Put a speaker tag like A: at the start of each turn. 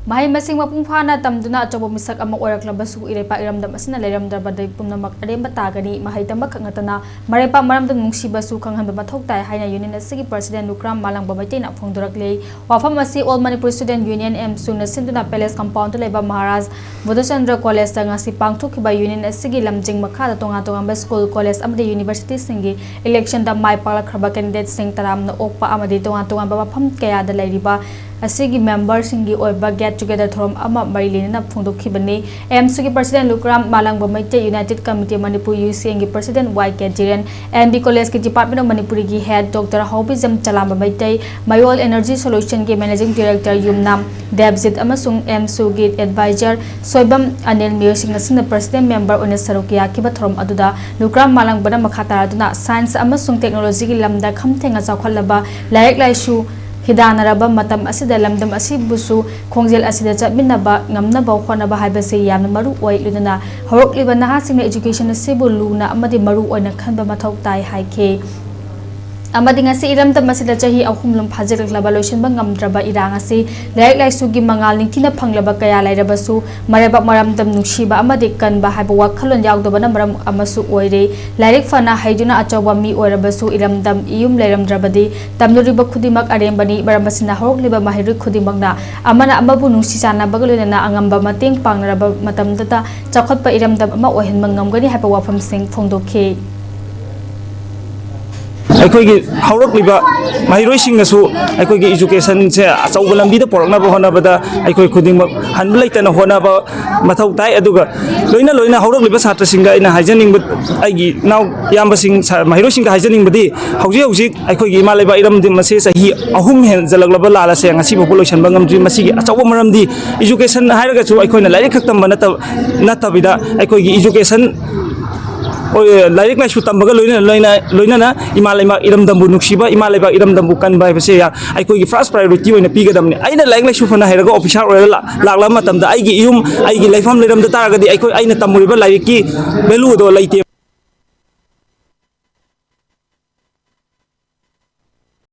A: Mahai masing mapung phana tamduna achobo misak ama oraklabasu Ereipak eramdam ashina leiramdrabada pumnamak aremba tagani mahai tamak ngatana Ereipak maramdam nungsibasu khanghanba mathok tai haina union asigi president Lukram malang bamaiteina phongdokkhre wafam asi all Manipur student union AMSU na sinduna palace compound leba Maharaj Bodhachandra college ta ngasi pangthokhiba union asigi lamjing makha tonga school college amade university singi election da mai palakraba candidate sing taramna okpa amade tonga mafam kaya da lairiba asigi member singi oiba get together thorom ama marilina phongdokkhibani AMSU ki president Lukram malang bamaite united committee Manipur UC ki president YK Jiren MB college ki department of Manipuri ki head Dr. Hobizam Chalam bamaite Mayol energy solution ki managing director Yumnam Devzit amasung AMSU ki advisor Soibam Anil Music na president member on sarukia ki thorom aduda Lukram malang bana makhatara duna science amasung technology ki lamda khamthenga chawkhalaba laik laishu hidanaraba matam asida lamdam asibusu khongjel asida chatminaba ngamnaba khonaba haibase yamna maru oi lunana horokliba nahasingna education asibu luna amadi maru oina khanba mathok tai haike amadi ngasi iramdam asida chahi ahumlum phajiklaba loisinba ngamdraba irang asi laik laisugi mangal ningthina phanglaba kaya lairabasu Ereipak maramdam nungsiba amadi kanba haiba wakhalon yawdobana maram amasu oire lairik fana haiduna achoba mi oirabasu iramdam iyum leiramdrabadi tamluriba khudimak arembani baramasina horokliba mahiri khudimagna amana amabu nungsi chana bagalunana angamba mateng pangnaraba matamdata chakhatpa iramdam ama ohenma ngamgani haiba wafam sing phongdokkhre
B: अखोगी हौरक्लिबा महिरोइसिंगसु अखोगी education से अचौब लंबीदा पोरकनाबा होनाबदा अखोई खुदिंग हनब लैतना होनाबा मथौ ताई अदुगा लोइना हौरक्लिबा छात्रसिंगा आइना हाइजनिंग आइगी now यामबसिंग महिरोइसिंगा हाइजनिंगबदी हौजी अखोगी इमालेबा इरमदम मसे सही अहुम हेन जलगलबा लालासे ngasi population bangamdri masigi अचौब मरमदी एजुकेशन हाइरगासु अखोइना लाइक खक्तम नतबिदा अखोगी एजुकेशन लाइक लाइसु तंबगा लोइना इमालेबा इरमदमबु नुक्सिबा इमालेबा इरमदमबु कनबा हाइबसे अखोगी फर्स्ट प्रायोरिटी ओइना पिगदमने आइना लाइक लाइसु फना हाइरगा ऑफिसर ओइला लागला मतमदा आइगी इयुम आइगी लाइफम लेरमदा तारगदी अखोई आइना तमुरिबा लाइक की वैल्यू दो लाइते